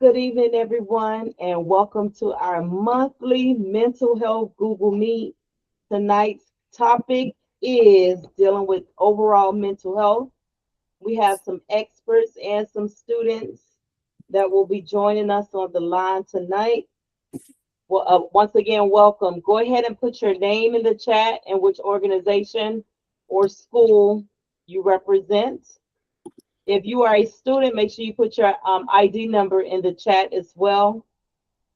Good evening, everyone, and welcome to our monthly mental health Google Meet. Tonight's topic is dealing with overall mental health. We have some experts and some students that will be joining us on the line tonight. Well, once again, welcome. Go ahead and put your name in the chat and which organization or school you represent. If you are a student, make sure you put your ID number in the chat as well,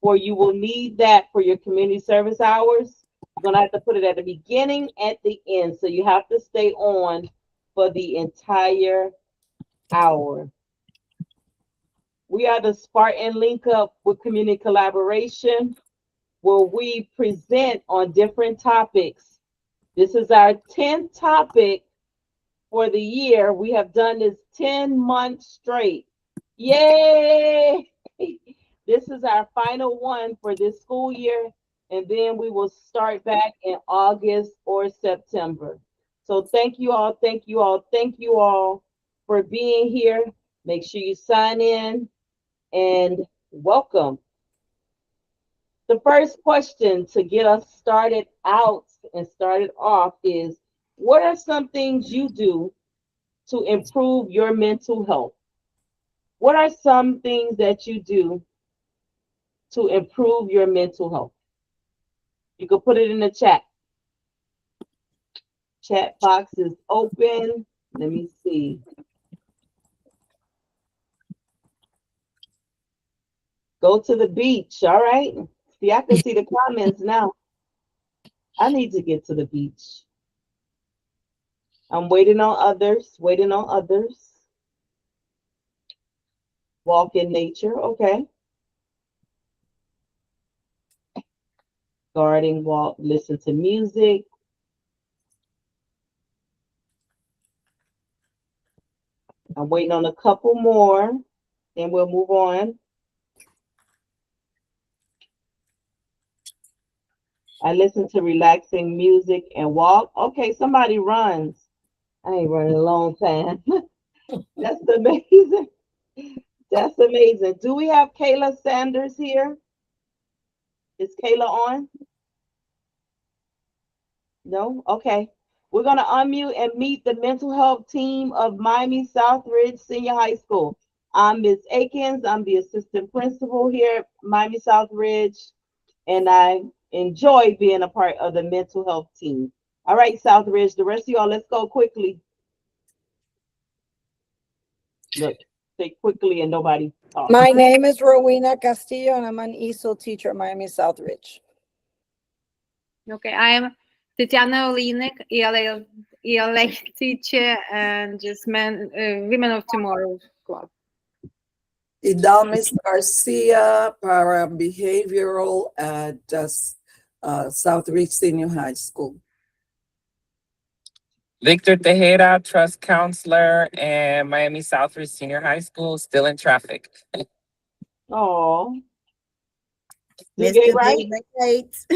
or you will need that for your community service hours. You're going to have to put it at the beginning, at the end. So you have to stay on for the entire hour. We are the Spartan Link Up with Community Collaboration, where we present on different topics. This is our 10th topic for the year. We have done this 10 months straight. Yay! This is our final one for this school year, and then we will start back in August or September. So thank you all, thank you all, thank you all for being here. Make sure you sign in and welcome. The first question to get us started out and started off is, what are some things you do to improve your mental health? What are some things that you do to improve your mental health? You can put it in the chat. Chat box is open. Let me see. Go to the beach. All right. See, I can see the comments now. I need to get to the beach. I'm waiting on others, waiting on others. Walk in nature. Okay. Garden walk, listen to music. I'm waiting on a couple more, then we'll move on. I listen to relaxing music and walk. Okay, somebody runs. I ain't running a long time. That's amazing. That's amazing. Do we have Kayla Sanders here? Is Kayla on? No? Okay. We're going to unmute and meet the mental health team of Miami Southridge Senior High School. I'm Ms. Akins. I'm the assistant principal here at Miami Southridge, and I enjoy being a part of the mental health team. All right, Southridge, the rest of y'all, let's go quickly. Look, say quickly and nobody talks. My name is Rowena Castillo, and I'm an ESOL teacher at Miami Southridge. Okay, I am Tatiana Olinek, ELA teacher and just Women of Tomorrow Club. Idamis Garcia, para-behavioral at Southridge Senior High School. Victor Tejeda, trust counselor and Miami Southridge Senior High School, still in traffic. Oh, Mr. right? Gates.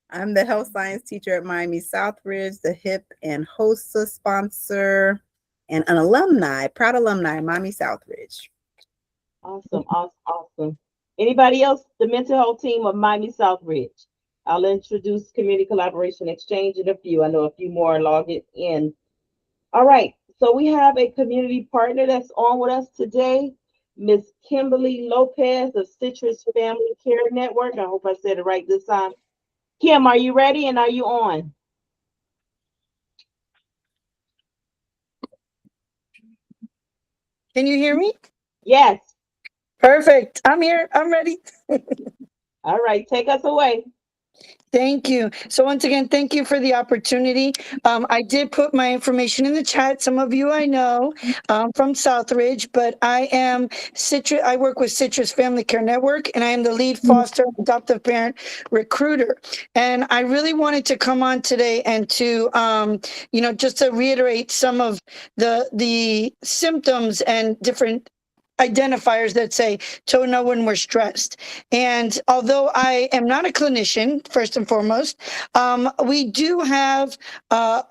I'm the health science teacher at Miami Southridge, the HIP and HOSA sponsor, and an alumni, proud alumni at Miami Southridge. Awesome, awesome, awesome. Anybody else? The mental health team of Miami Southridge. I'll introduce Community Collaboration Exchange in a few. I know a few more are logged in. All right, so we have a community partner that's on with us today, Miss Kimberly Lopez of Citrus Family Care Network. I hope I said it right this time. Kim, are you ready and are you on? Can you hear me? Yes. Perfect. I'm here. I'm ready. All right, take us away. Thank you. So once again, thank you for the opportunity. I did put my information in the chat. Some of you I know from Southridge, but I am Citrus. I work with Citrus Family Care Network, and I am the lead foster adoptive parent recruiter. And I really wanted to come on today and to, just to reiterate some of the symptoms and different identifiers that say to know when we're stressed. And although I am not a clinician, first and foremost, we do have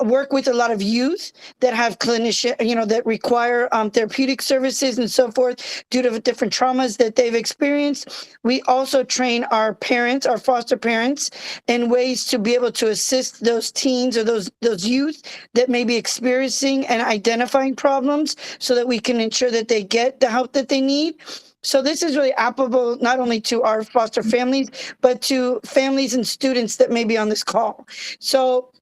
work with a lot of youth that have clinician, that require therapeutic services and so forth due to different traumas that they've experienced. We also train our parents, our foster parents, in ways to be able to assist those teens or those youth that may be experiencing and identifying problems, so that we can ensure that they get the help that they need. So this is really applicable not only to our foster families, but to families and students that may be on this call. So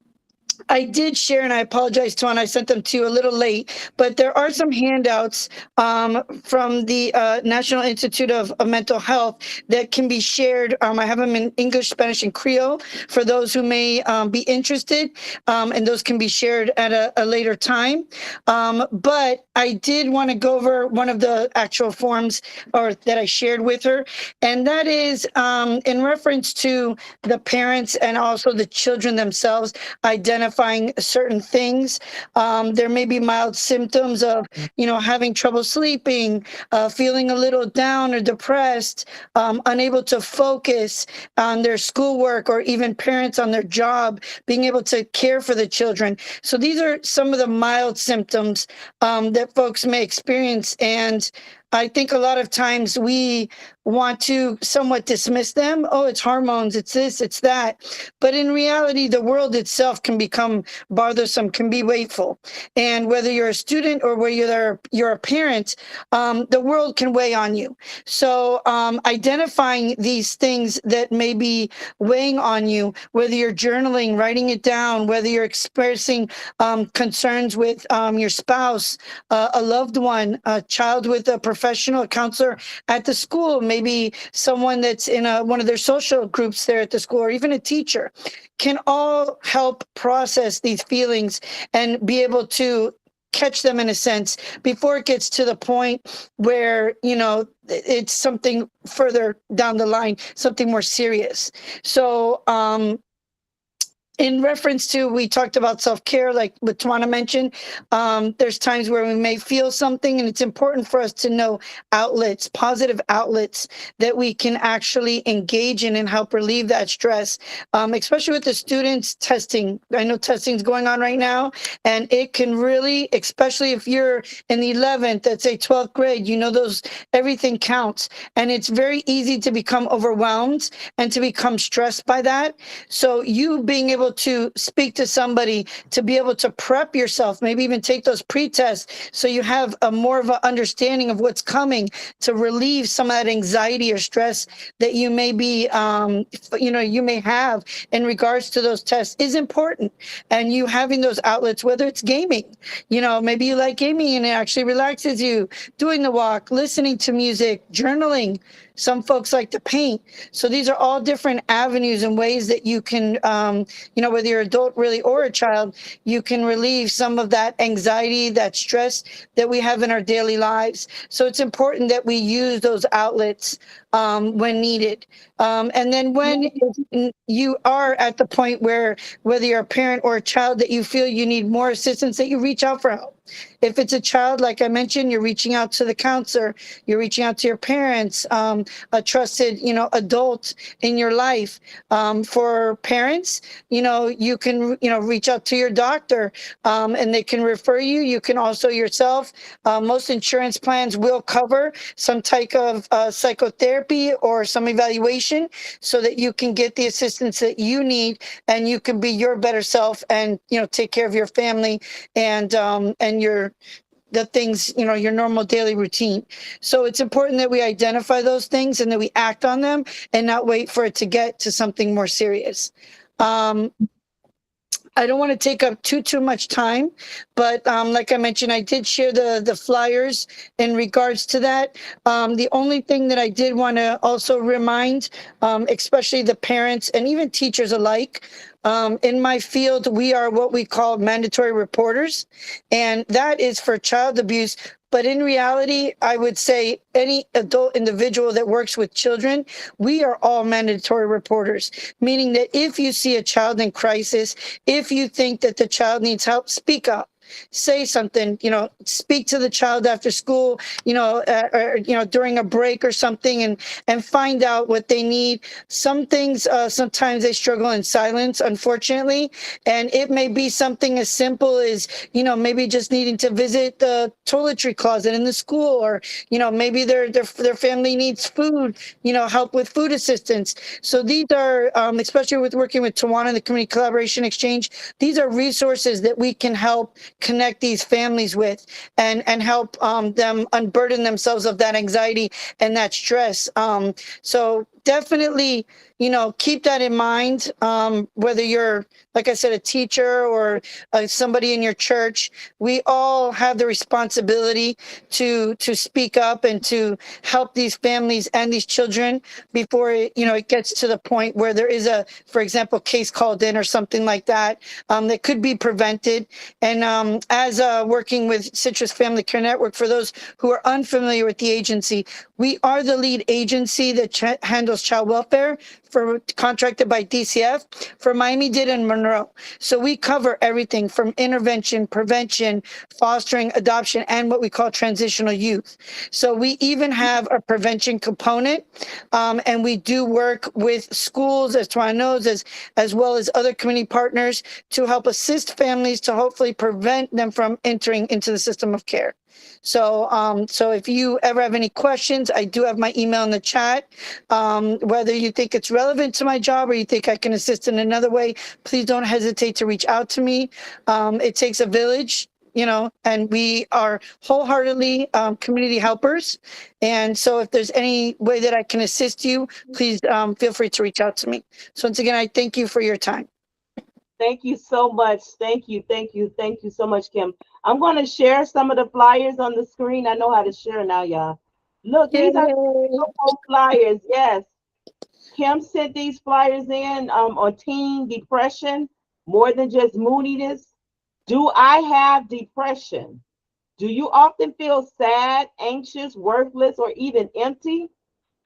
I did share, and I apologize, Tuan, I sent them to you a little late, but there are some handouts from the National Institute of Mental Health that can be shared. I have them in English, Spanish, and Creole for those who may be interested, and those can be shared at a later time. But I did want to go over one of the actual forms or that I shared with her, and that is in reference to the parents and also the children themselves identifying certain things. There may be mild symptoms of, having trouble sleeping, feeling a little down or depressed, unable to focus on their schoolwork, or even parents on their job, being able to care for the children. So these are some of the mild symptoms that folks may experience. And I think a lot of times we want to somewhat dismiss them. Oh, it's hormones, it's this, it's that. But in reality, the world itself can become bothersome, can be weightful. And whether you're a student or whether you're a parent, the world can weigh on you. So identifying these things that may be weighing on you, whether you're journaling, writing it down, whether you're expressing concerns with your spouse, a loved one, a child with a professional counselor at the school, maybe someone that's in one of their social groups there at the school, or even a teacher, can all help process these feelings and be able to catch them in a sense before it gets to the point where, it's something further down the line, something more serious. So, in reference to, we talked about self-care, like what Tawana mentioned, there's times where we may feel something, and it's important for us to know outlets, positive outlets that we can actually engage in and help relieve that stress, especially with the students testing. I know testing's going on right now, and it can really, especially if you're in the 11th, let's say 12th grade, everything counts. And it's very easy to become overwhelmed and to become stressed by that. So you being able to speak to somebody, to be able to prep yourself, maybe even take those pre-tests, so you have a more of an understanding of what's coming, to relieve some of that anxiety or stress that you may be, you may have in regards to those tests, is important. And you having those outlets, whether it's gaming, maybe you like gaming and it actually relaxes you, doing the walk, listening to music, journaling. Some folks like to paint. So these are all different avenues and ways that you can, whether you're adult really or a child, you can relieve some of that anxiety, that stress that we have in our daily lives. So it's important that we use those outlets when needed. And then when you are at the point where, whether you're a parent or a child, that you feel you need more assistance, that you reach out for help. If it's a child, like I mentioned, you're reaching out to the counselor, you're reaching out to your parents, a trusted, adult in your life. For parents, you can, reach out to your doctor, and they can refer you. You can also yourself, most insurance plans will cover some type of psychotherapy or some evaluation, so that you can get the assistance that you need, and you can be your better self, and, take care of your family and the things, your normal daily routine. So it's important that we identify those things and that we act on them and not wait for it to get to something more serious. I don't want to take up too much time, but like I mentioned, I did share the flyers in regards to that. The only thing that I did want to also remind, especially the parents and even teachers alike, in my field, we are what we call mandatory reporters, and that is for child abuse. But in reality, I would say any adult individual that works with children, we are all mandatory reporters, meaning that if you see a child in crisis, if you think that the child needs help, speak up. say something, speak to the child after school, or, during a break or something, and find out what they need. Some things, sometimes they struggle in silence, unfortunately. And it may be something as simple as, maybe just needing to visit the toiletry closet in the school, or, maybe their family needs food, help with food assistance. So these are, especially with working with Tawana, the Community Collaboration Exchange, these are resources that we can help connect these families with, and help them unburden themselves of that anxiety and that stress. So definitely, keep that in mind. Whether you're, like I said, a teacher, or somebody in your church, we all have the responsibility to speak up and to help these families and these children before it gets to the point where there is a, for example, case called in or something like that, that could be prevented. And as working with Citrus Family Care Network, for those who are unfamiliar with the agency, we are the lead agency that handles child welfare, contracted by DCF for Miami-Dade and Monroe. So we cover everything from intervention, prevention, fostering, adoption, and what we call transitional youth. So we even have a prevention component, and we do work with schools, as Twan knows, as well as other community partners, to help assist families to hopefully prevent them from entering into the system of care. So if you ever have any questions, I do have my email in the chat. Whether you think it's relevant to my job or you think I can assist in another way, please don't hesitate to reach out to me. It takes a village, and we are wholeheartedly community helpers. And so if there's any way that I can assist you, please feel free to reach out to me. So once again, I thank you for your time. Thank you so much. Thank you. Thank you. Thank you so much, Kim. I'm going to share some of the flyers on the screen. I know how to share now, y'all. Look, these are Yay. beautiful flyers. Yes. Kim sent these flyers in on teen depression, more than just moodiness. Do I have depression? Do you often feel sad, anxious, worthless, or even empty?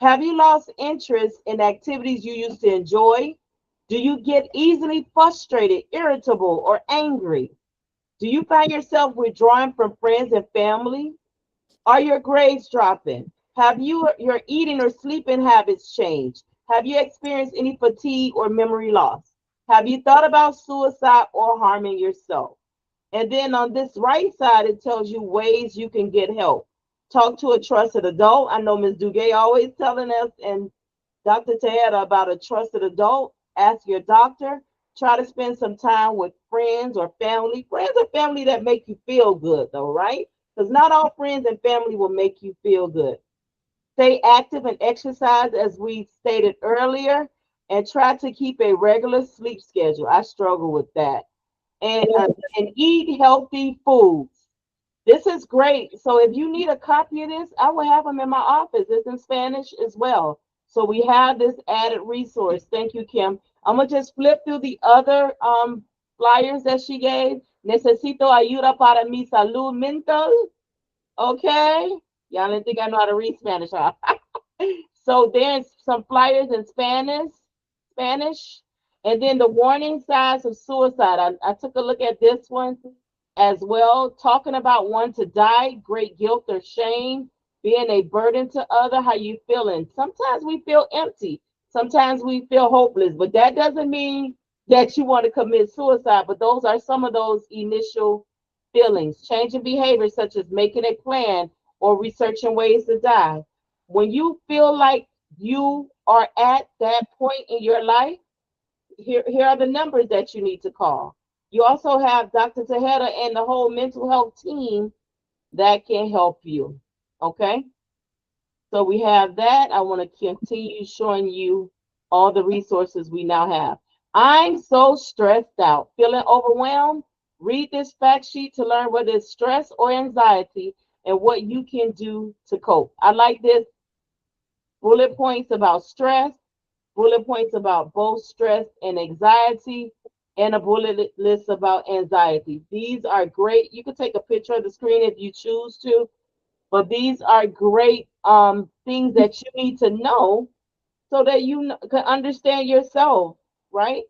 Have you lost interest in activities you used to enjoy? Do you get easily frustrated, irritable, or angry? Do you find yourself withdrawing from friends and family? Are your grades dropping? Have your eating or sleeping habits changed? Have you experienced any fatigue or memory loss? Have you thought about suicide or harming yourself? And then on this right side, it tells you ways you can get help. Talk to a trusted adult. I know Ms. Duguay always telling us, and Dr. Tejeda, about a trusted adult. Ask your doctor. Try to spend some time with friends or family. Friends or family that make you feel good, though, right? Because not all friends and family will make you feel good. Stay active and exercise, as we stated earlier, and try to keep a regular sleep schedule. I struggle with that. And eat healthy foods. This is great. So if you need a copy of this, I will have them in my office. It's in Spanish as well. So we have this added resource. Thank you, Kim. I'm gonna just flip through the other flyers that she gave. Necesito ayuda para mi salud mental. Okay. Y'all didn't think I know how to read Spanish, huh? So there's some flyers in Spanish, and then the warning signs of suicide. I took a look at this one as well, talking about one to die, great guilt or shame, being a burden to other. How you feeling? Sometimes we feel empty. Sometimes we feel hopeless, but that doesn't mean that you want to commit suicide. But those are some of those initial feelings. Changing behavior, such as making a plan or researching ways to die. When you feel like you are at that point in your life, here are the numbers that you need to call. You also have Dr. Tejeda and the whole mental health team that can help you. Okay? So we have that. I want to continue showing you all the resources we now have. I'm so stressed out, feeling overwhelmed. Read this fact sheet to learn whether it's stress or anxiety and what you can do to cope. I like this bullet points about stress, bullet points about both stress and anxiety, and a bullet list about anxiety. These are great. You can take a picture of the screen if you choose to, but these are great things that you need to know so that you can understand yourself, right?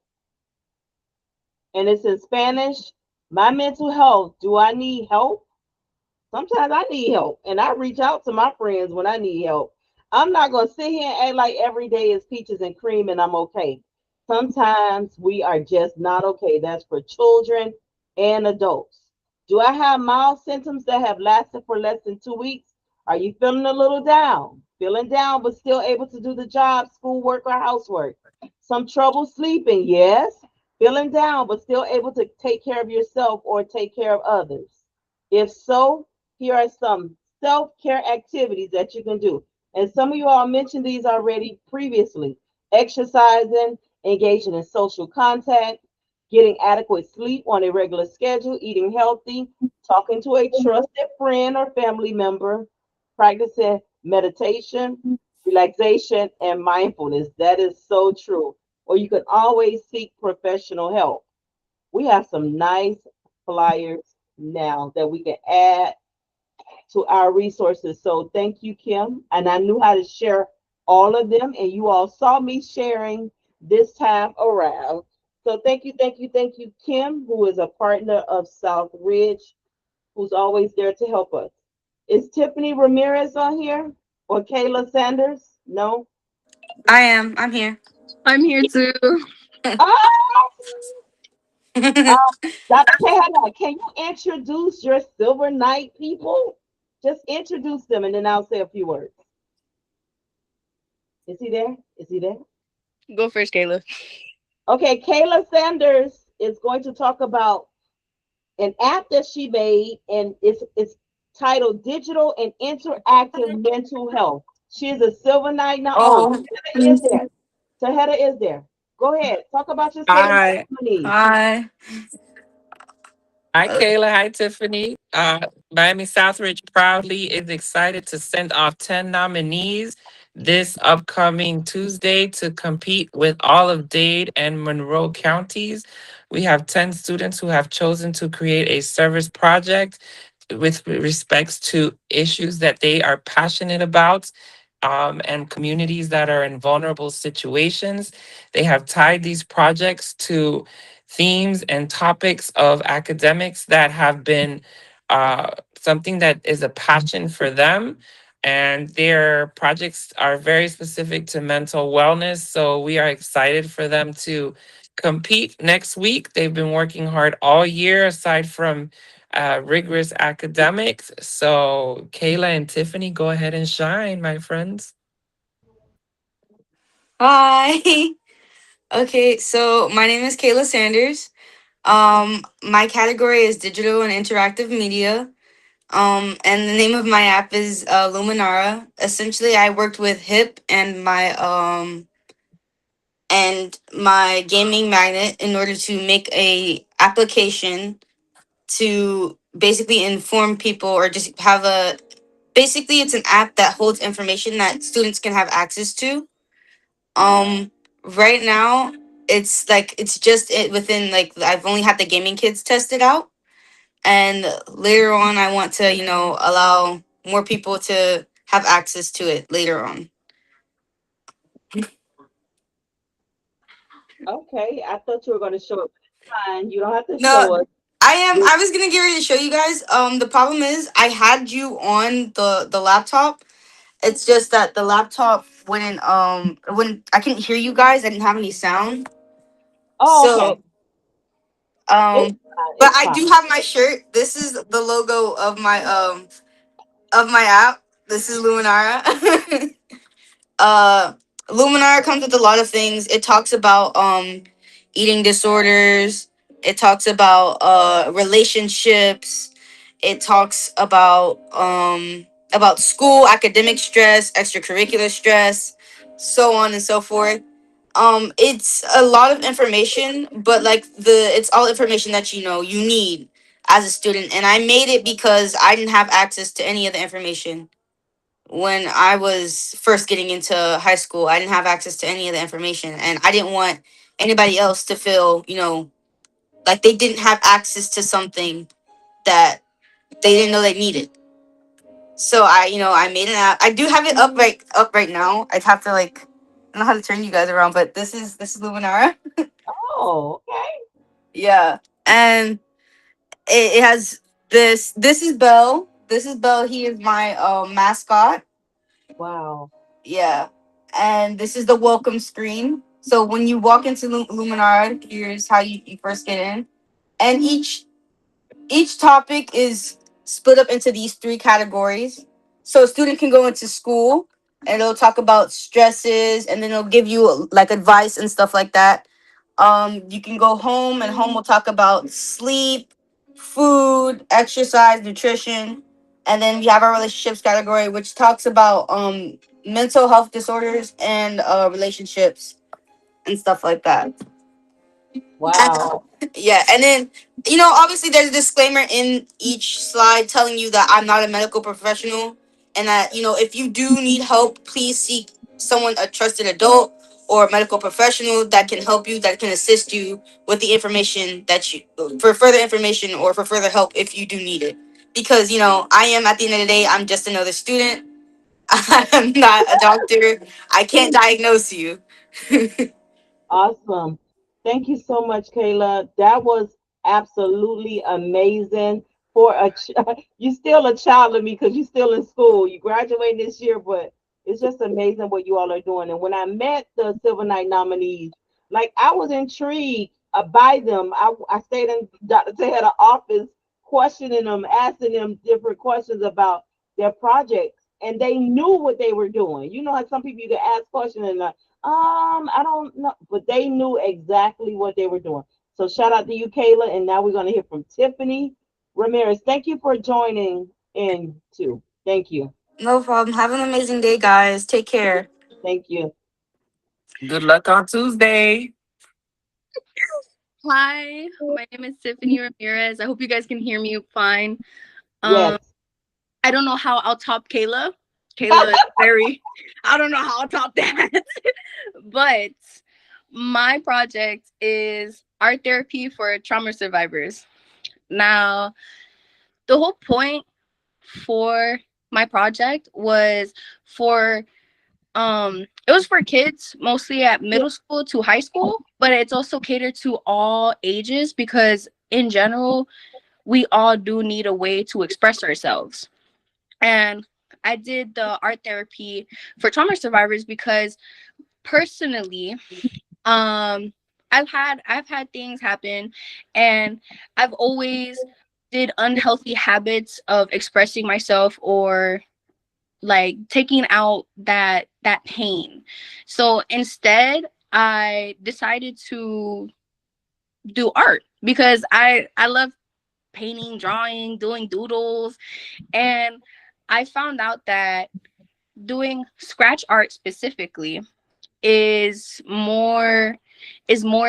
And it's in Spanish. My mental health, do I need help? Sometimes I need help and I reach out to my friends when I need help. I'm not going to sit here and act like every day is peaches and cream and I'm okay. Sometimes we are just not okay. That's for children and adults. Do I have mild symptoms that have lasted for less than 2 weeks? Are you feeling a little down? Feeling down, but still able to do the job, schoolwork, or housework? Some trouble sleeping, yes. Feeling down, but still able to take care of yourself or take care of others. If so, here are some self care activities that you can do. And some of you all mentioned these already previously: exercising, engaging in social contact, getting adequate sleep on a regular schedule, eating healthy, talking to a trusted friend or family member, practicing meditation, relaxation, and mindfulness. That is so true. Or you can always seek professional help. We have some nice flyers now that we can add to our resources. So thank you, Kim. And I knew how to share all of them, and you all saw me sharing this time around. So thank you, Kim, who is a partner of South Ridge, who's always there to help us. Is Tiffany Ramirez on here or Kayla Sanders? No. I am. I'm here. I'm here too. Ah, Dr. Kayla, can you introduce your Silver Knight people? Just introduce them, and then I'll say a few words. Is he there? Is he there? Go first, Kayla. Okay, Kayla Sanders is going to talk about an app that she made, and it's titled Digital and Interactive Mental Health. She is a Silver Knight now. Oh, Oh, Taheda is there. Taheda is there. Go ahead. Talk about your Silver Knight Hi. companies. hi. Hi, Uh, Kayla. Hi, Tiffany. Miami Southridge proudly is excited to send off 10 nominees this upcoming Tuesday to compete with all of Dade and Monroe counties. We have 10 students who have chosen to create a service project with respects to issues that they are passionate about, and communities that are in vulnerable situations. They have tied these projects to themes and topics of academics that have been something that is a passion for them. And their projects are very specific to mental wellness. So we are excited for them to compete next week. They've been working hard all year, aside from rigorous academics. So, Kayla and Tiffany, go ahead and shine, my friends. hi. Okay, so my name is Kayla Sanders. My category is digital and interactive media. And the name of my app is Luminara. Essentially, I worked with Hip and my gaming magnet in order to make a application to basically inform people or just have a basically it's an app that holds information that students can have access to. Right now it's just it within like I've only had the gaming kids test it out, and later on I want to allow more people to have access to it later on. Okay, I thought you were going to show it. Fine, you don't have to show No, us. I was gonna get ready to show you guys. The problem is I had you on the laptop. It's just that the laptop wouldn't I couldn't hear you guys. I didn't have any sound. Oh, okay. So It's um fine. but It's I fine. do have my shirt. This is the logo of my app. This is Luminara. uh Luminar comes with a lot of things. It talks about eating disorders. It talks about relationships. It talks about school, academic stress, extracurricular stress, so on and so forth. It's a lot of information, but like it's all information that you need as a student. And I made it because I didn't have access to any of the information when I was first getting into high school. I didn't have access to any of the information, and I didn't want anybody else to feel, like they didn't have access to something that they didn't know they needed. So I made an app. I do have it up right now. I'd have to like I don't know how to turn you guys around, but this is Luminara. Oh, okay. Yeah. And it has this. This is Belle. This is Belle. He is my mascot. Wow. Yeah. And this is the welcome screen. So when you walk into Luminar, here's how you first get in. And each topic is split up into these three categories. So a student can go into school and it'll talk about stresses and then it'll give you like advice and stuff like that. You can go home and home will talk about sleep, food, exercise, nutrition. And then we have our relationships category, which talks about mental health disorders and relationships and stuff like that. Wow. Yeah, and then obviously there's a disclaimer in each slide telling you that I'm not a medical professional, and that if you do need help, please seek someone, a trusted adult or a medical professional that can help you, that can assist you with the information that you for further information or for further help if you do need it. Because I am, at the end of the day, I'm just another student. I'm not a doctor. I can't diagnose you. Awesome. Thank you so much, Kayla. That was absolutely amazing. For you still a child of me because you're still in school. You graduating this year, but it's just amazing what you all are doing. And when I met the Silver Knight nominees, like I was intrigued by them. I stayed in Dr. Tejada's office, questioning them, asking them different questions about their projects, and they knew what they were doing. You know how some people you can ask questions and I don't know, but they knew exactly what they were doing. So shout out to you, Kayla. And now we're going to hear from Tiffany Ramirez. Thank you for joining in too. Thank you. No problem. Have an amazing day, guys. Take care. Thank you. Good luck on Tuesday. Hi, my name is Tiffany Ramirez. I hope you guys can hear me fine. Um, Yes. I don't know how I'll top Kayla. Kayla is very, I don't know how I'll top that. But my project is art therapy for trauma survivors. Now, the whole point for my project was for it was for kids mostly at Yeah. middle school to high school, but it's also catered to all ages because in general we all do need a way to express ourselves. And I did the art therapy for trauma survivors because personally, um I've had things happen, and I've always did unhealthy habits of expressing myself or like taking out that pain. So instead I decided to do art because I love painting, drawing, doing doodles, and I found out that doing scratch art specifically is more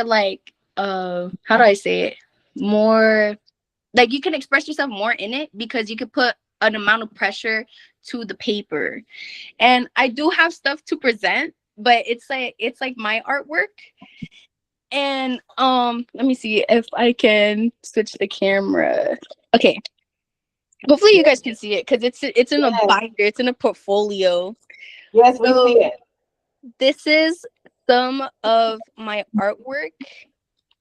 like how do I say it? More like you can express yourself more in it because you could put an amount of pressure to the paper. And I do have stuff to present, but it's like my artwork. And let me see if I can switch the camera. Okay. Hopefully you guys can see it because it's in a Yes. binder, it's in a portfolio. Yes, we see So it. this is some of my artwork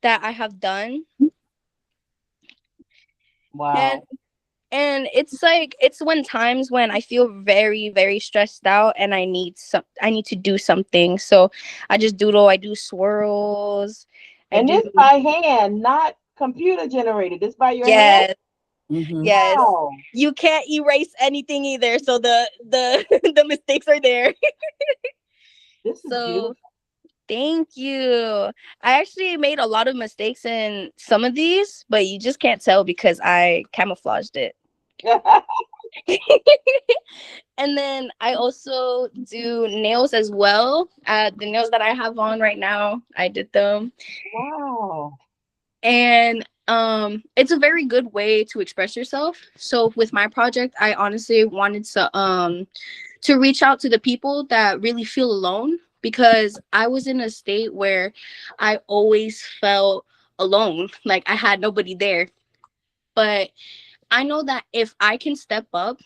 that I have done. And Wow. and it's like it's when times when I feel very very stressed out and I need to do something, so I just doodle. I do swirls. I And do. this by hand, not computer generated. This by your hand? Yes, Mm-hmm. yes. Wow. You can't erase anything either, so the the mistakes are there. This is So beautiful. thank you. I actually made a lot of mistakes in some of these, but you just can't tell because I camouflaged it. And then I also do nails as well. The nails that I have on right now, I did them. Wow. And it's a very good way to express yourself. So with my project, I honestly wanted to reach out to the people that really feel alone because I was in a state where I always felt alone, like I had nobody there. But I know that if I can step up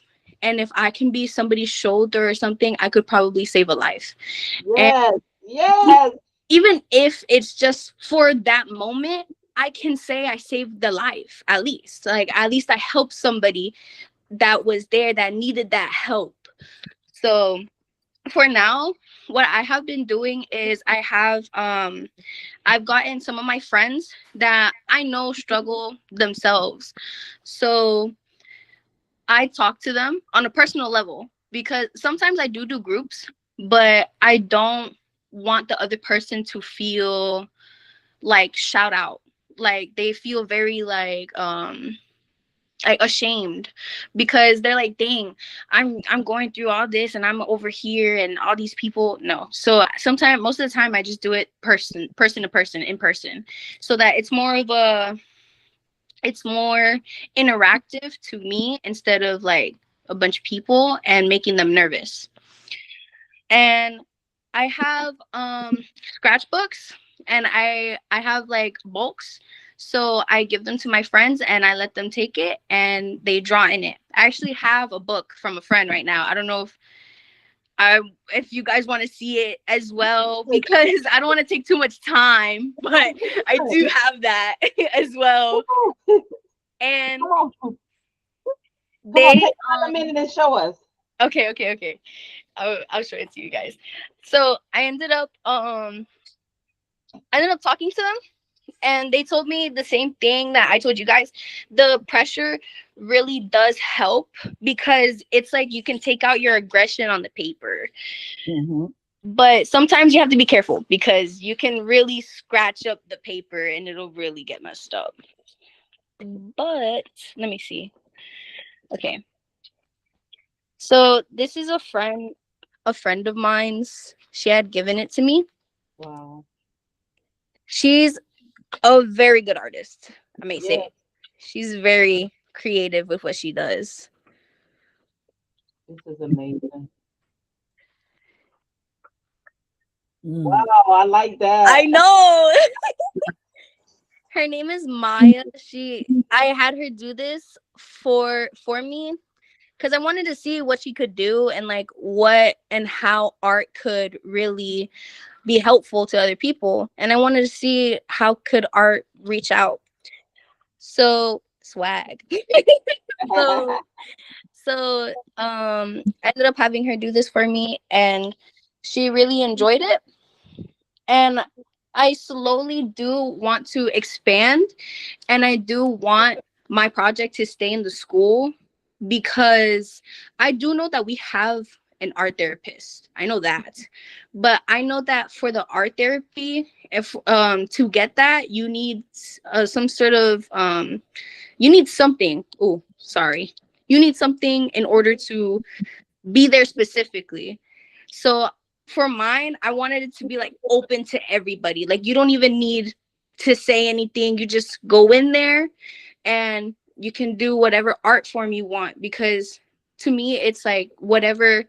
and if I can be somebody's shoulder or something, I could probably save a life. And Yes. e- Yes. even if it's just for that moment, I can say I saved the life, at least. Like, at least I helped somebody that was there that needed that help. So for now, what I have been doing is I've gotten some of my friends that I know struggle themselves. So I talk to them on a personal level, because sometimes I do groups, but I don't want the other person to feel like shout out. Like, they feel very like ashamed, because they're like, dang, I'm going through all this and I'm over here and all these people. No. So sometimes, most of the time, I just do it person to person, in person, so that it's more interactive to me, instead of like a bunch of people and making them nervous. And I have scratchbooks, and I have like bulks. So I give them to my friends and I let them take it and they draw in it. I actually have a book from a friend right now. I don't know I if you guys want to see it as well, because I don't want to take too much time, but I do have that as well. And Come on, come on, they take a minute and show us. okay. I'll show it to you guys. So I ended up talking to them, and they told me the same thing that I told you guys. The pressure really does help, because it's like you can take out your aggression on the paper. Mhm. But sometimes you have to be careful, because you can really scratch up the paper and it'll really get messed up. But let me see. Okay. So this is a friend of mine's. She had given it to me. Wow. She's a very good artist, I may say. Yes, She's very creative with what she does. this is amazing. Mm. Wow, I like that. I know. Her name is Maya. I had her do this for me, because I wanted to see what she could do, and like what and how art could really be helpful to other people. And I wanted to see how could art reach out. So swag. so I ended up having her do this for me, and she really enjoyed it. And I slowly do want to expand, and I do want my project to stay in the school, because I do know that we have an art therapist. I know that. But I know that for the art therapy, if to get that, you need some sort of you need something. Oh, sorry. You need something in order to be there specifically. So for mine, I wanted it to be like open to everybody. Like, you don't even need to say anything. You just go in there and you can do whatever art form you want, because to me it's like whatever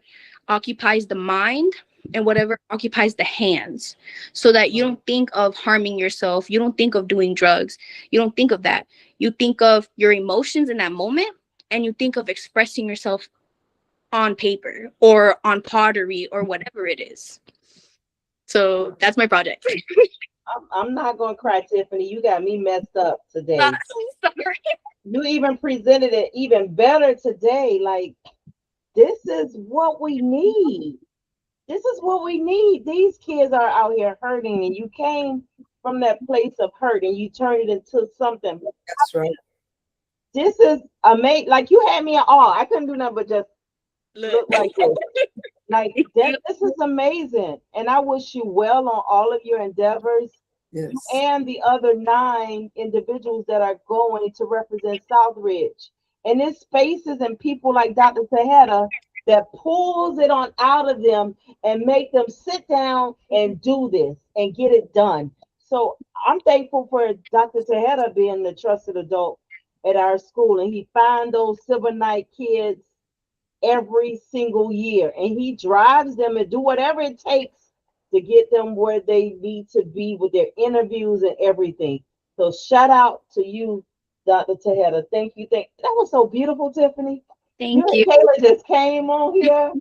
occupies the mind and whatever occupies the hands, so that you don't think of harming yourself, you don't think of doing drugs, you don't think of that. You think of your emotions in that moment, and you think of expressing yourself on paper or on pottery or whatever it is. So that's my project. I'm not gonna cry, Tiffany. You got me messed up today. Sorry. You even presented it even better today. Like, this is what we need. This is what we need. These kids are out here hurting, and you came from that place of hurt and you turned it into something. That's right. This is amazing. Like, you had me in awe. I couldn't do nothing but just Look. look like this. Like that, this is amazing. And I wish you well on all of your endeavors. Yes. And the other 9 individuals that are going to represent Southridge. And it's spaces and people like Dr. Tejeda that pulls it on out of them and make them sit down and do this and get it done. So I'm thankful for Dr. Tejeda being the trusted adult at our school, and he find those Silver Knight kids every single year, and he drives them and do whatever it takes to get them where they need to be with their interviews and everything. So shout out to you, Dr. Tejeda. Thank you. That was so beautiful, Tiffany. You Thank and you. Kayla just came on here.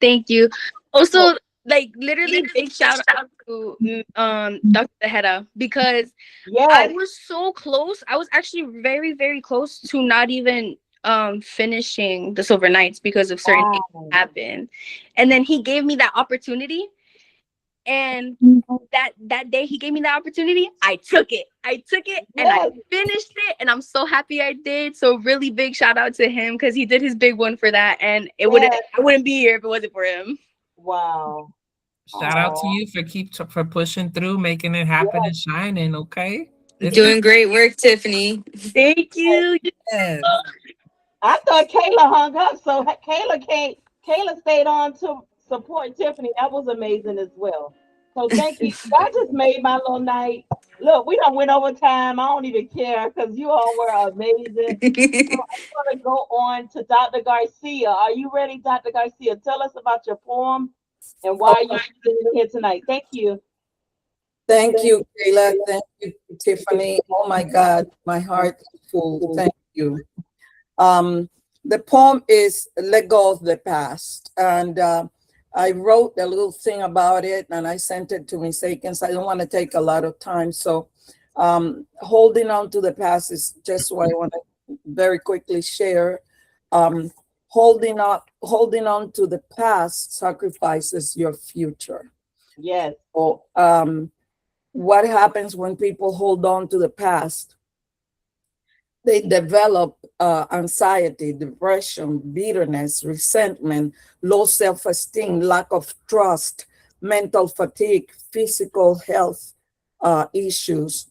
Thank you. Oh, Also, Like literally big shout out to Dr. Tejeda, because I Yes. was so close. I was actually very, very close to not even finishing the Silver Knights because of certain things Wow. that happened. And then he gave me that opportunity, and that day he gave me that opportunity, I took it. I took it and I Yes. finished it, and I'm so happy I did. So really big shout out to him, because he did his big one for that, and Yes. I wouldn't be here if it wasn't for him. Wow. Shout out to Oh, you for for pushing through, making it happen and shining. Okay, it's Doing great work, Tiffany. Thank you. yes. I thought Kayla hung up, so Kayla can't. Kayla stayed on to support Tiffany. That was amazing as well. So thank you. That just made my little night. Look, we don't went over time. I don't even care because you all were amazing. So I'm gonna go on to Dr. Garcia. Are you ready, Dr. Garcia? Tell us about your poem and why you're sitting here tonight. Thank you. Thank you, Kayla. Thank you, Tiffany. Oh my God, my heart is full. Thank you. Um, the poem is Let Go of the Past. And I wrote a little thing about it and I sent it to Miss Akins. I don't want to take a lot of time. So holding on to the past is just what I want to very quickly share. Um, holding on to the past sacrifices your future. Yes. So, what happens when people hold on to the past? They develop anxiety, depression, bitterness, resentment, low self-esteem, lack of trust, mental fatigue, physical health issues.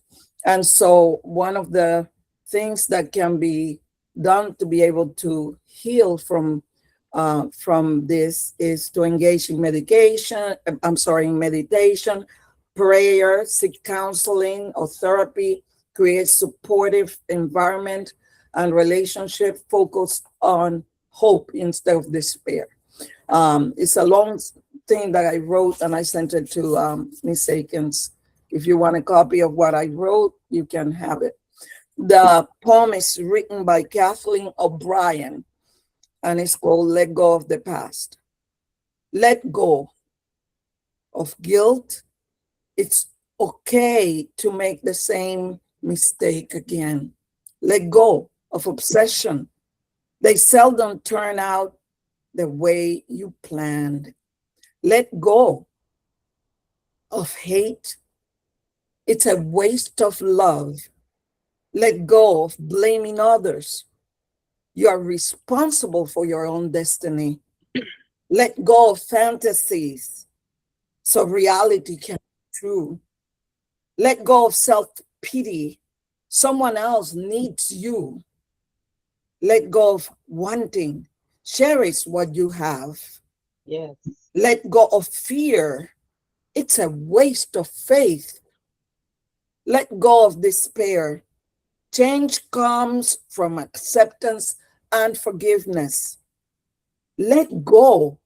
And so one of the things that can be done to be able to heal from this is to engage in in meditation, prayer, seek counseling or therapy, create supportive environment and relationship focused on hope instead of despair. It's a long thing that I wrote and I sent it to Miss Akins. If you want a copy of what I wrote, you can have it. The poem is written by Kathleen O'Brien and it's called Let Go of the Past. Let go of guilt. It's okay to make the same mistake again. Let go of obsession. They seldom turn out the way you planned. Let go of hate. It's a waste of love. Let go of blaming others. You are responsible for your own destiny. Let go of fantasies so reality can be true. Let go of self-pity. Someone else needs you. Let go of wanting. Cherish what you have. Yes. Let go of fear. It's a waste of faith. Let go of despair. Change comes from acceptance and forgiveness. Let go.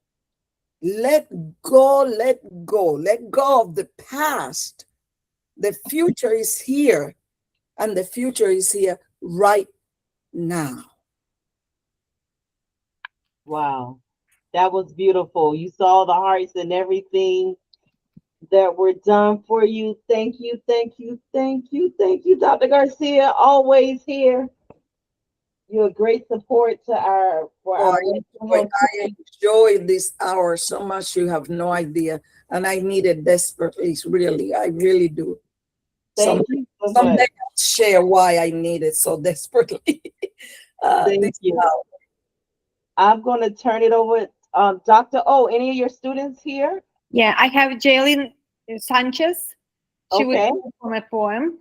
Let go. Let go. Let go of the past. The future is here, and the future is here right now. Wow. That was beautiful. You saw the hearts and everything that were done for you. Thank you, thank you, thank you, thank you, Dr. Garcia. Always here. You're a great support to our for Oh, our mental health. I enjoy this hour so much you have no idea. And I need it desperately, really. I really do. Thank Someday, you so someday much. I'll share why I need it so desperately. Thank This you. hour. I'm going to turn it over. Dr. O, any of your students here? Yeah, I have Jaylin Sanchez. She will Okay. read from a poem.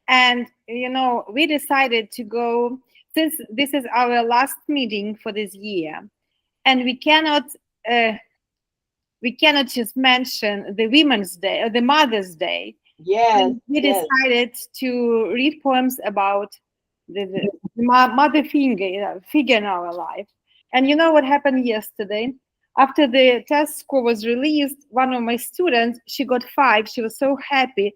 And, we decided to go, since this is our last meeting for this year, and uh, we cannot just mention the Women's Day or the Mother's Day. Yes, And we yes. decided to read poems about the mother figure in our life. And you know what happened yesterday? After the test score was released, one of my students, she got 5. She was so happy.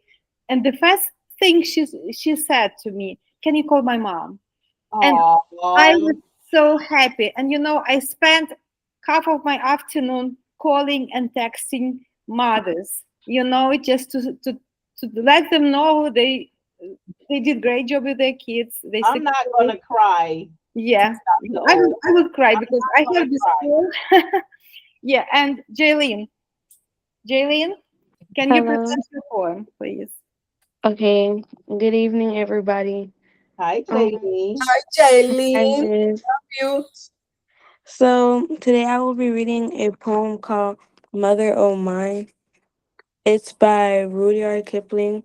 And the first thing she said to me, "Can you call my mom?" And I Oh, was so happy. And I spent half of my afternoon calling and texting mothers, just to let them know they did great job with their kids. They I'm not succeeded. gonna cry, Yeah, Dr. O. I would cry I'm because not I gonna have this cry. poem. Yeah, and Jaylene, can you Hello. present your poem, please? Okay. Good evening, everybody. Hi, Jaylene. Hi, Hi, Jailene. sis. You. So today I will be reading a poem called "Mother O' Mine." It's by Rudyard Kipling.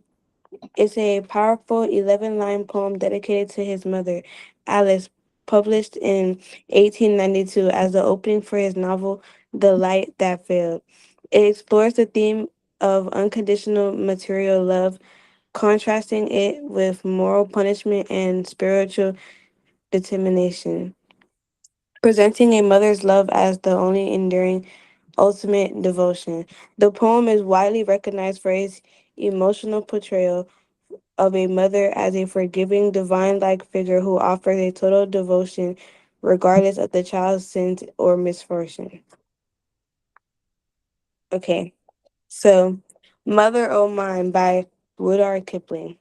It's a powerful 11-line poem dedicated to his mother, Alice, published in 1892 as the opening for his novel "The Light That Failed." It explores the theme of unconditional material love, contrasting it with moral punishment and spiritual determination, presenting a mother's love as the only enduring ultimate devotion. The poem is widely recognized for its emotional portrayal of a mother as a forgiving, divine like figure who offers a total devotion regardless of the child's sins or misfortune. Okay, so Mother O' Mine by Rudyard Kipling.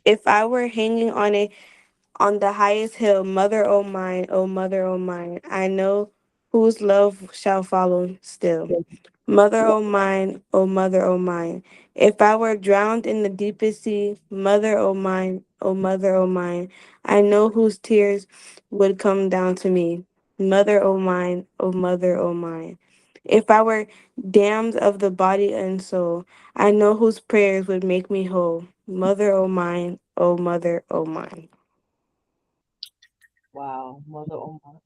If I were hanging on the highest hill, mother o' mine, O mother o' mine, I know whose love shall follow still. Mother o' mine, O mother o' mine, if I were drowned in the deepest sea, mother o' mine, O mother o' mine, I know whose tears would come down to me. Mother o' mine, O mother o' mine. If I were damned of the body and soul, I know whose prayers would make me whole. Mother o' mine, O mother o' mine. Wow, Mother O. Oh,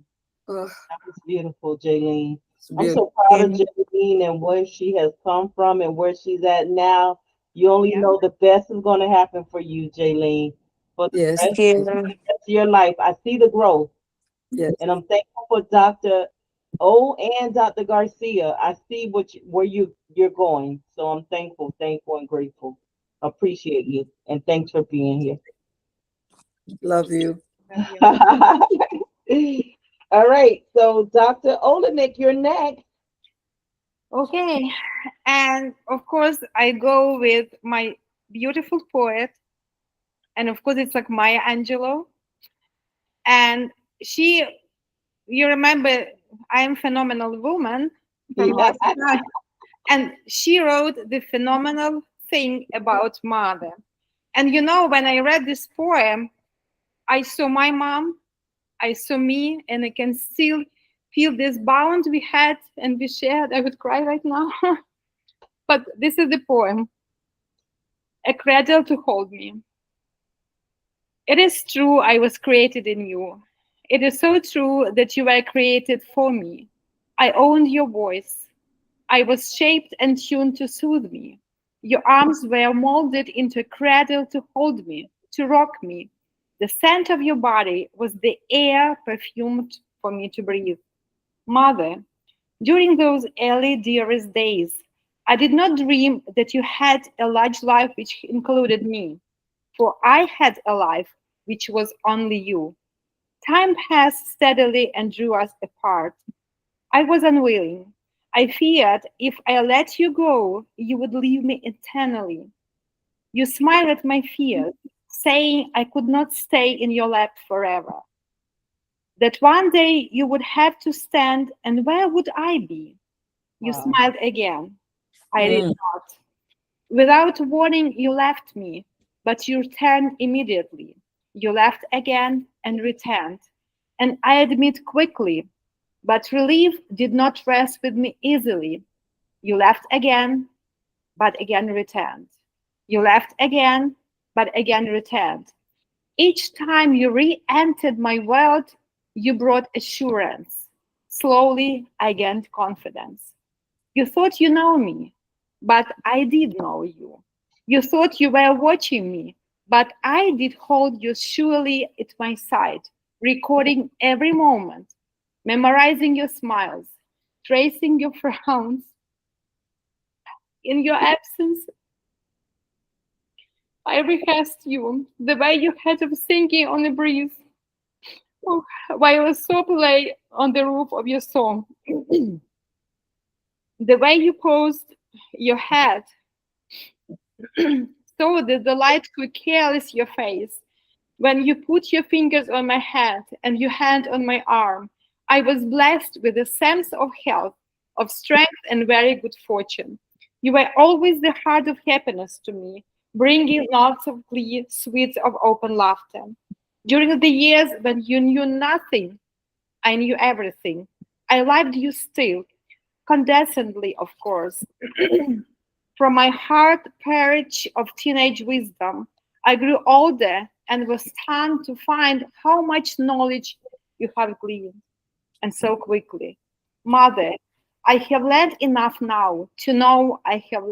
That was beautiful, Jaylene. it's I'm beautiful. so proud of Yeah. Jaylene and where she has come from and where she's at now. You only Yeah. know the best is going to happen for you, Jaylene, for the Yes. rest, Thank you. rest of your life. I see the growth, Yes. and I'm thankful for Dr. O and Dr. Garcia. I see where you're going, so I'm thankful, and grateful. Appreciate you, and thanks for being here. Love you. Love you. All right, so Dr. Olenek, you're next. Okay, and of course I go with my beautiful poet, and of course it's like Maya Angelou, and she, you remember, I am phenomenal woman from Yeah. last time, and she wrote the phenomenal thing about mother. And when I read this poem, I saw my mom, I saw me, and I can still feel this bond we had and we shared. I would cry right now. But this is the poem: A Cradle to Hold Me. It is true I was created in you. It is so true that you were created for me. I owned your voice. I was shaped and tuned to soothe me. Your arms were molded into a cradle to hold me, to rock me. The scent of your body was the air perfumed for me to breathe. Mother, during those early dearest days, I did not dream that you had a large life which included me, for I had a life which was only you. Time passed steadily and drew us apart. I was unwilling. I feared if I let you go, you would leave me eternally. You smiled at my fears, saying I could not stay in your lap forever. That one day you would have to stand, and where would I be? You Wow. smiled again. I did Mm. not. Without warning, you left me, but you returned immediately. You left again and returned. And I admit quickly, but relief did not rest with me easily. You left again, but again returned. You left again, but again returned. Each time you re entered my world, you brought assurance. Slowly, I gained confidence. You thought you know me, but I did know you. You thought you were watching me, but I did hold you surely at my side, recording every moment, memorizing your smiles, tracing your frowns. In your absence, I rehearsed you, the way you had of singing on a breeze, oh, while a soap lay on the roof of your song, the way you paused your head so that the light could caress your face. When you put your fingers on my head and your hand on my arm, I was blessed with a sense of health, of strength, and very good fortune. You were always the heart of happiness to me, bringing lots of glee, sweets of open laughter. During the years when you knew nothing, I knew everything. I loved you still, condescendingly, of course. From my hard perch of teenage wisdom, I grew older and was stunned to find how much knowledge you have gleaned, and so quickly. Mother, I have learned enough now to know I have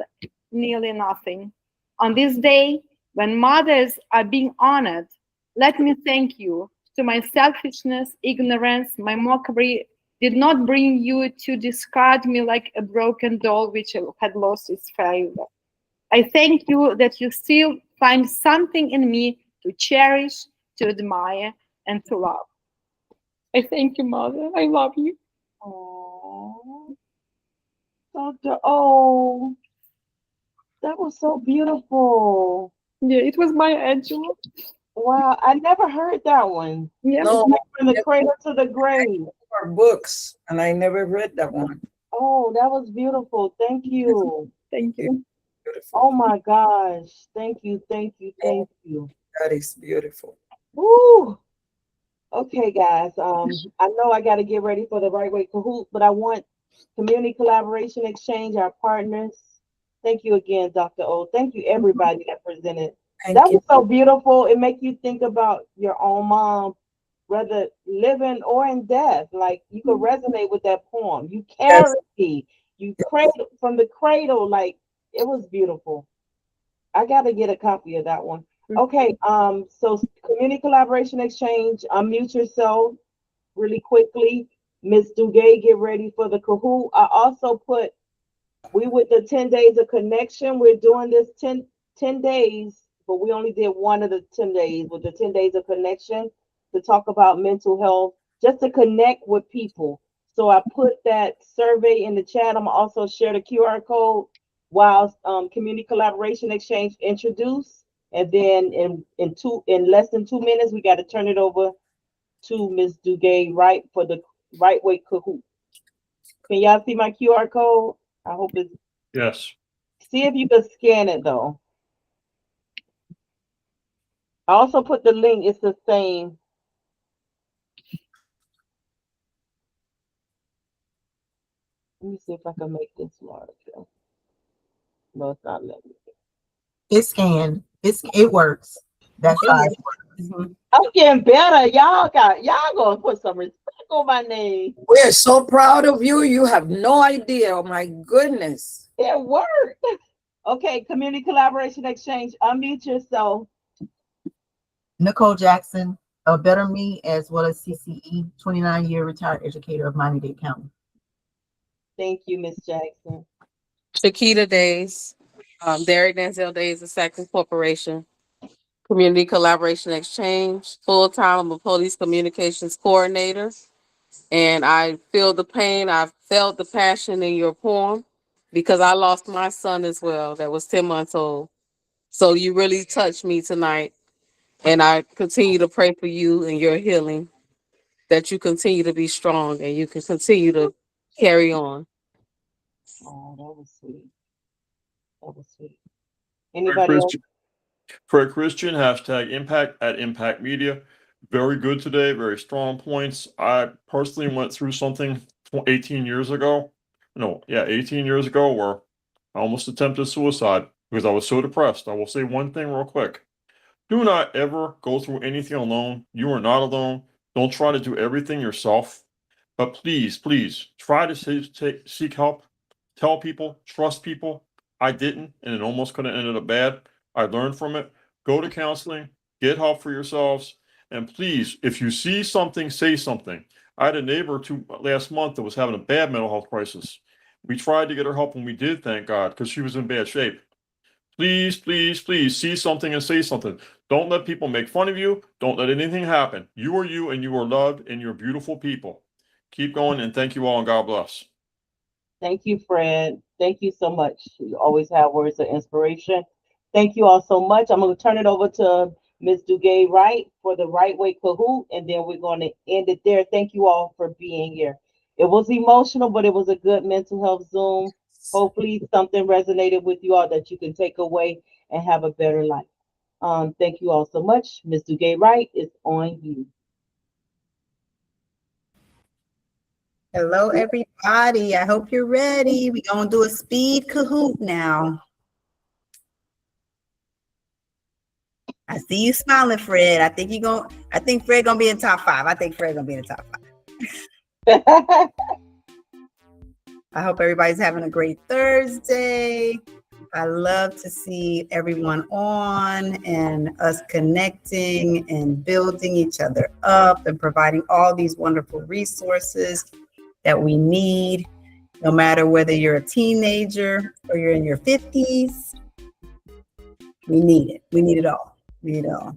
nearly nothing. On this day, when mothers are being honored, let me thank you. To my selfishness, ignorance, my mockery did not bring you to discard me like a broken doll which had lost its value. I thank you that you still find something in me to cherish, to admire, and to love. I thank you, Mother. I love you. Oh, Dr. O, that was so beautiful. Yeah, it was my Angela. Wow, I never heard that one. Yeah, It's No, like from the I cradle to the grave. read books, and I never read that one. Oh, that was beautiful. Thank you. thank you. Beautiful. Oh my gosh. Thank you, thank you, Oh, thank you. that is beautiful. Woo! Okay, guys. I know I got to get ready for the right way Kahoot, but I want community collaboration exchange, our partners. Thank you again, Dr. O. Thank you, everybody that presented. Thank That you. was so beautiful. It makes you think about your own mom, whether living or in death. Like you could resonate with that poem. You Yes, carry me. You cradle from the cradle. Like it was beautiful. I gotta get a copy of that one. Okay, so community collaboration exchange, unmute yourself really quickly. Miss Dugay, get ready for the Kahoot. I also put we with the 10 days of connection. We're doing this 10 days, but we only did one of the 10 days with the 10 days of connection to talk about mental health, just to connect with people. So I put that survey in the chat. I'm also share the QR code while community collaboration exchange introduced. And then in less than 2 minutes, we got to turn it over to Ms. Dugay right for the right way Kahoot. Can y'all see my QR code? I hope it's Yes. see if you can scan it though. I also put the link, it's the same. Let me see if I can make this larger. No, it's not letting me. It's scanned. It works. That It size works. works. Mhm. I'm getting better. Y'all gonna put some respect on my name. we're so proud of you. You have no idea. Oh my goodness. It worked. Okay, community collaboration exchange. Unmute yourself. Nicole Jackson, a Better Me, as well as CCE, 29-year retired educator of Miami-Dade County. Thank you, Miss Jackson. Shakita Days, Derek Denzel Days, the Second Corporation, Community Collaboration Exchange, full time. I'm a police communications coordinator, and I feel the pain. I felt the passion in your poem because I lost my son as well, that was 10 months old. So you really touched me tonight, and I continue to pray for you and your healing, that you continue to be strong and you can continue to carry on. Oh, that was sweet. That was sweet. Fred Anybody else? Christian, Fred Christian, hashtag impact at Impact Media. Very good today, very strong points. I personally went through something 18 years ago. No, yeah, 18 years ago where I almost attempted suicide because I was so depressed. I will say one thing real quick. Do not ever go through anything alone. You are not alone. Don't try to do everything yourself. But please, please try to seek help. Tell people, trust people. I didn't, and it almost could have ended up bad. I learned from it. Go to counseling, get help for yourselves. And please, if you see something, say something. I had a neighbor last month that was having a bad mental health crisis. We tried to get her help when we did, thank God, because she was in bad shape. Please, please, please see something and say something. Don't let people make fun of you. Don't let anything happen. You are you and you are loved and you're beautiful people. Keep going and thank you all and God bless. Thank you, Fred. Thank you so much. You always have words of inspiration. Thank you all so much. I'm going to turn it over to Ms. Dugay Wright for the Right Way Kahoot, and then we're going to end it there. Thank you all for being here. It was emotional, but it was a good mental health Zoom. Hopefully, something resonated with you all that you can take away and have a better life. Thank you all so much. Ms. Dugay Wright, it's on you. Hello, everybody. I hope you're ready. We're going to do a speed Kahoot now. I see you smiling, Fred. I think Fred gonna be in top 5. I think Fred gonna be in the top 5. I hope everybody's having a great Thursday. I love to see everyone on and us connecting and building each other up and providing all these wonderful resources that we need, no matter whether you're a teenager or you're in your 50s. We need it. We need it all. We need it all.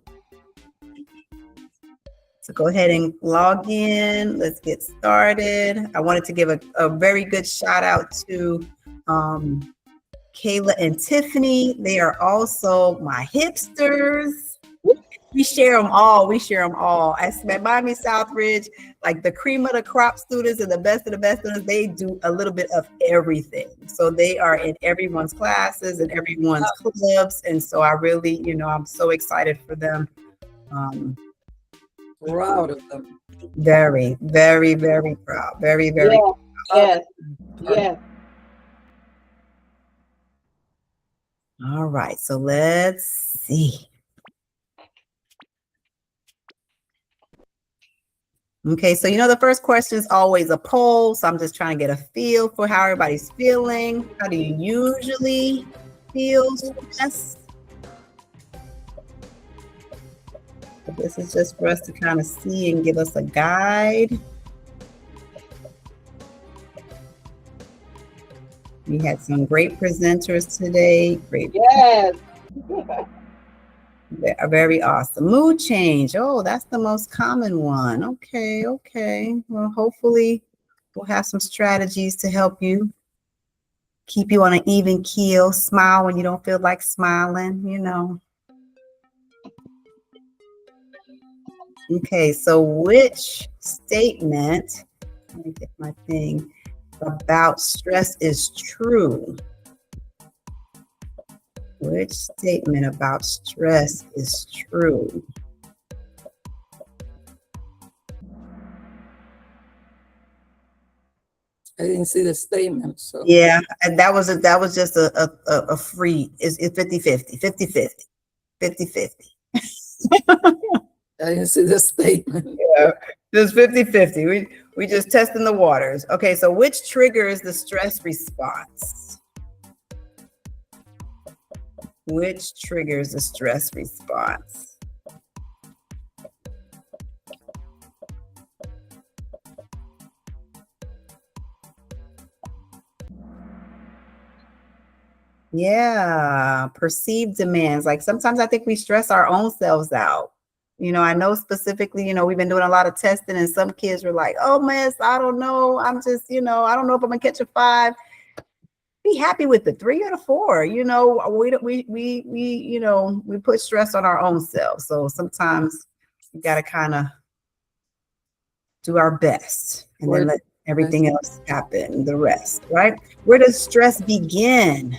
So go ahead and log in. Let's get started. I wanted to give a very good shout out to Kayla and Tiffany. They are also my hipsters. We share them all. At Miami Southridge, like the cream of the crop students and the best of the best students, they do a little bit of everything. So they are in everyone's classes and everyone's clubs. And so I really, I'm so excited for them. Proud of them. Very, very, very proud. Very, very proud. Yes. Yes. All right. So let's see. Okay, so the first question is always a poll. So I'm just trying to get a feel for how everybody's feeling. How do you usually feel stressed? This is just for us to kind of see and give us a guide. We had some great presenters today. Great. Yes. Very awesome. Mood change. Oh, that's the most common one. Okay. Well, hopefully we'll have some strategies to help you keep you on an even keel. Smile when you don't feel like smiling, Okay, so which statement, let me get my thing, about stress is true? Which statement about stress is true? I didn't see the statement. So Yeah, and that was just a free. It's 50-50, 50-50, 50-50. I didn't see the statement. Yeah, just 50-50. We just testing the waters. Okay, so which triggers the stress response? Which triggers the stress response? Yeah, perceived demands. Like sometimes I think we stress our own selves out. I know specifically, we've been doing a lot of testing and some kids were like, oh, miss, I don't know. I'm just, I don't know if I'm gonna catch a 5. Be happy with the 3 or the 4. We put stress on our own selves. So sometimes we got to kind of do our best and then let everything else happen, the rest, right? Where does stress begin?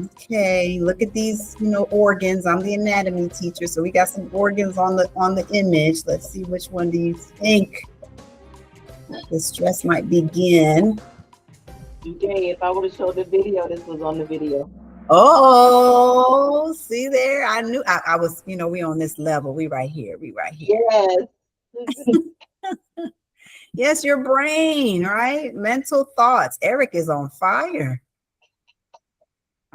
Okay, look at these, organs. I'm the anatomy teacher, so we got some organs on the image. Let's see, which one do you think the stress might begin? Okay, if I would have showed the video, this was on the video. Oh, see there? I knew I was, we on this level. We right here. Yes. Yes, your brain, right? Mental thoughts. Eric is on fire.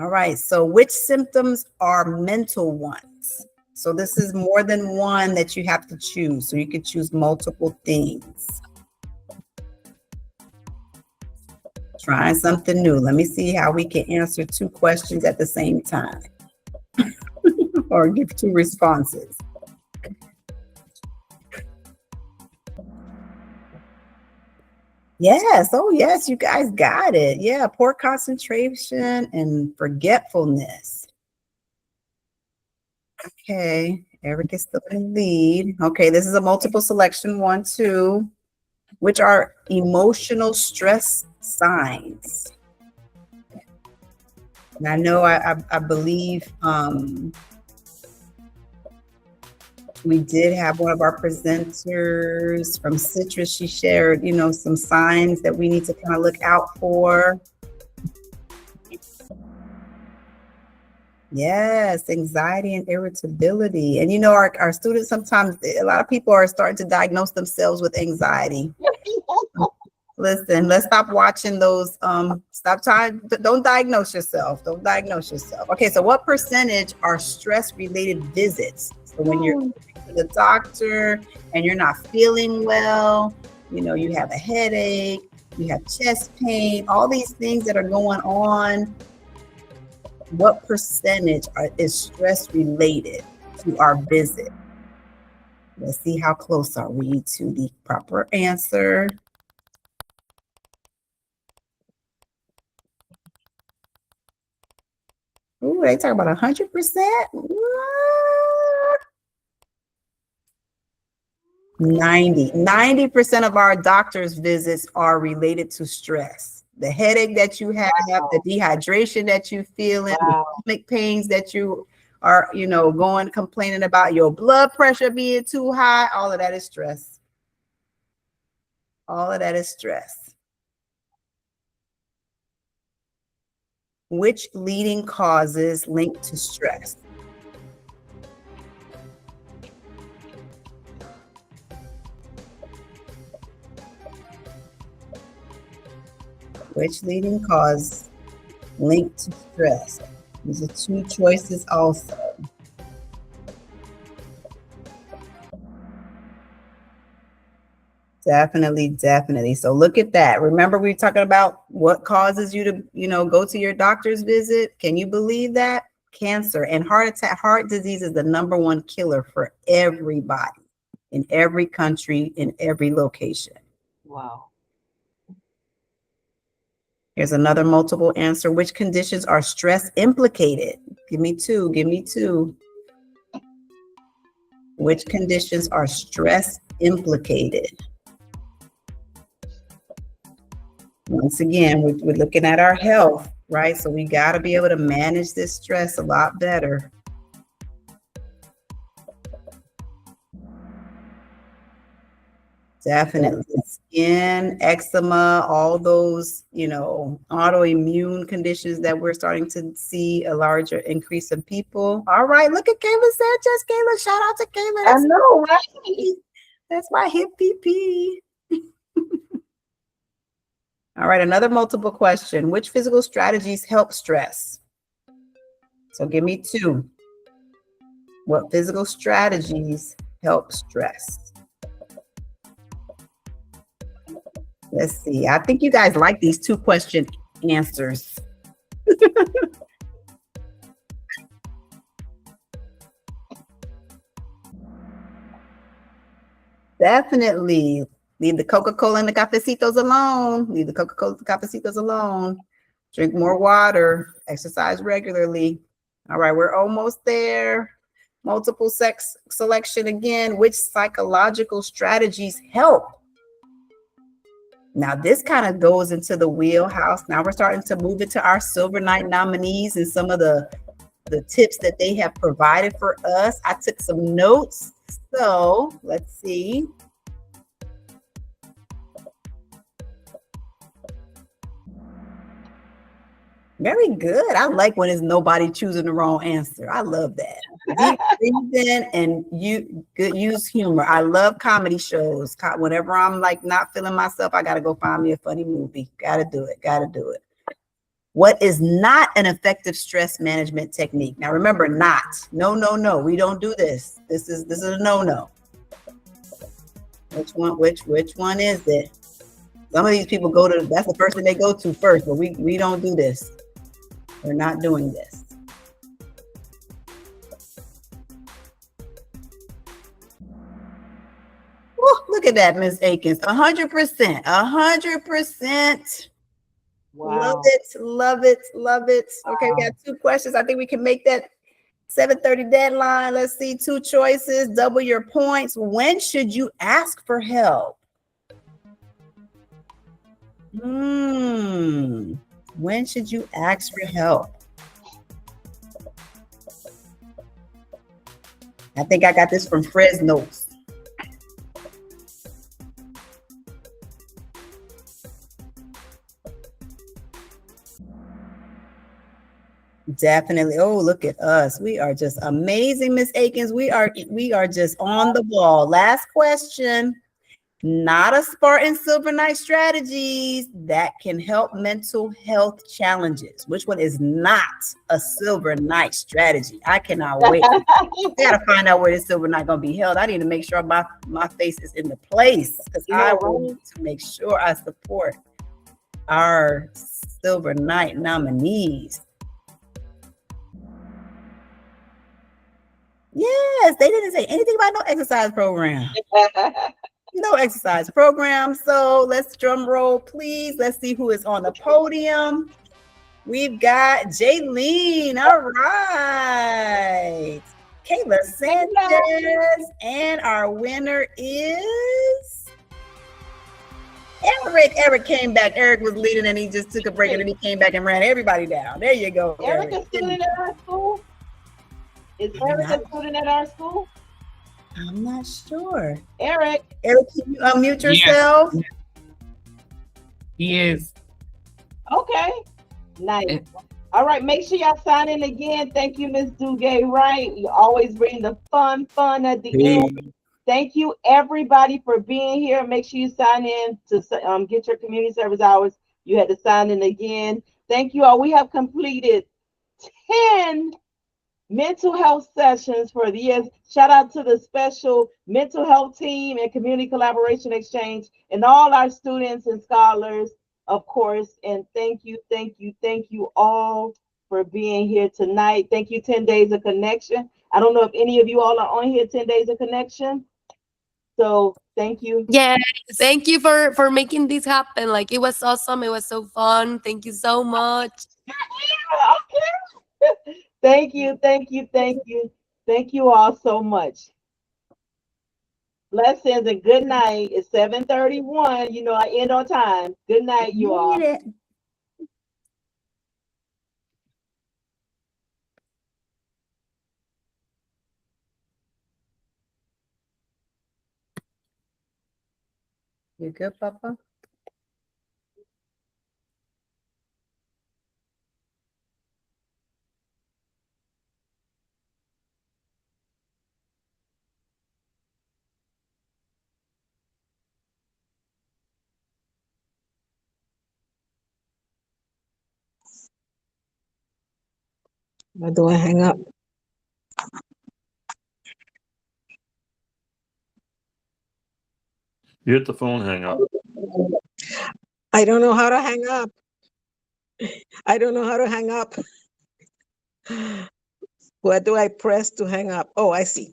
All right, so which symptoms are mental ones? So this is more than one that you have to choose. So you could choose multiple things. Trying something new. Let me see how we can answer 2 questions at the same time. Or give 2 responses. Yes. Oh, yes. You guys got it. Yeah. Poor concentration and forgetfulness. Okay. Eric is still in the lead. Okay. This is a multiple selection. 1, 2. Which are emotional stress signs? And I know I believe we did have one of our presenters from Citrus. She shared, some signs that we need to kind of look out for. Yes, anxiety and irritability. And our students, sometimes a lot of people are starting to diagnose themselves with anxiety. Listen, let's stop watching those. Stop trying. Don't diagnose yourself. Don't diagnose yourself. Okay, so what percentage are stress-related visits? So when you're to the doctor and you're not feeling well, you have a headache, you have chest pain, all these things that are going on. What percentage is stress-related to our visit? Let's see how close are we to the proper answer. Ooh, they talk about 100%. 90% of our doctor's visits are related to stress. The headache that you have, the dehydration that you feel, the stomach pains that you are, going complaining about, your blood pressure being too high, all of that is stress. All of that is stress. Which leading causes linked to stress? Which leading cause linked to stress? These are 2 choices also. Definitely. So look at that. Remember, we were talking about what causes you to, go to your doctor's visit. Can you believe that? Cancer and heart attack, heart disease is the #1 killer for everybody in every country, in every location. Wow. Here's another multiple answer. Which conditions are stress implicated? Give me two. Which conditions are stress implicated? Once again, we're looking at our health, right? So we got to be able to manage this stress a lot better. Definitely. Skin, eczema, all those, autoimmune conditions that we're starting to see a larger increase of people. All right, look at Kayla Sanchez. Kayla, shout out to Kayla. I know, right? That's my hip PP. All right, another multiple question. Which physical strategies help stress? So give me 2. What physical strategies help stress? Let's see. I think you guys like these 2 question answers. Definitely. Leave the Coca-Cola and the cafecitos alone. Leave the Coca-Cola and the cafecitos alone. Drink more water. Exercise regularly. All right, we're almost there. Multiple sex selection again. Which psychological strategies help? Now, this kind of goes into the wheelhouse. Now we're starting to move into our Silver Night nominees and some of the tips that they have provided for us. I took some notes. So let's see. Very good. I like when it's nobody choosing the wrong answer. I love that. Deep breathing and use humor. I love comedy shows. Whenever I'm like not feeling myself, I gotta go find me a funny movie. Gotta do it. What is not an effective stress management technique? Now remember, not. No. We don't do this. This is a no. Which one is it? Some of these people that's the first thing they go to first, but we don't do this. We're not doing this. Look at that, Miss Akins. 100%. 100%. Love Wow. it. Love it. Love it. Okay, we got 2 questions. I think we can make that 7:30 deadline. Let's see. 2 choices. Double your points. When should you ask for help? When should you ask for help? I think I got this from Fresno's. Definitely. Oh, look at us. We are just amazing, Miss Akins. We are just on the ball. Last question. Not a Spartan Silver Knight strategies that can help mental health challenges. Which one is not a Silver Knight strategy? I cannot wait. I gotta find out where this Silver Knight gonna be held. I need to make sure my face is in the place because I want to make sure I support our Silver Knight nominees. Yes, they didn't say anything about no exercise program. No exercise program. So let's drum roll, please. Let's see who is on the podium. We've got Jaylene. All right. Kayla Sanchez. And our winner is Eric. Eric came back. Eric was leading and he just took a break and then he came back and ran everybody down. There you go. Eric is student at our school? Is Eric a student at our school? I'm not sure. Eric, can you unmute yourself? Yes. He is. Okay. Nice. All right, make sure y'all sign in again. Thank you, Miss Dugay. Right, you always bring the fun at the end. Thank you, everybody, for being here. Make sure you sign in to get your community service hours. You had to sign in again. Thank you all. We have completed 10 mental health sessions for the year. Shout out to the special mental health team and community collaboration exchange and all our students and scholars, of course. And thank you all for being here tonight. Thank you, 10 Days of Connection. I don't know if any of you all are on here, 10 Days of Connection. So thank you. Yeah, thank you for making this happen. Like, it was awesome. It was so fun. Thank you so much. Okay. Thank you. Thank you all so much. Blessings and good night. It's 7:31. You know, I end on time. Good night, you all. You good, Papa? Or do I hang up? You hit the phone hang up. I don't know how to hang up. I don't know how to hang up. Where do I press to hang up? Oh, I see.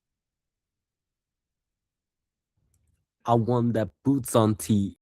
I want that boots on tea.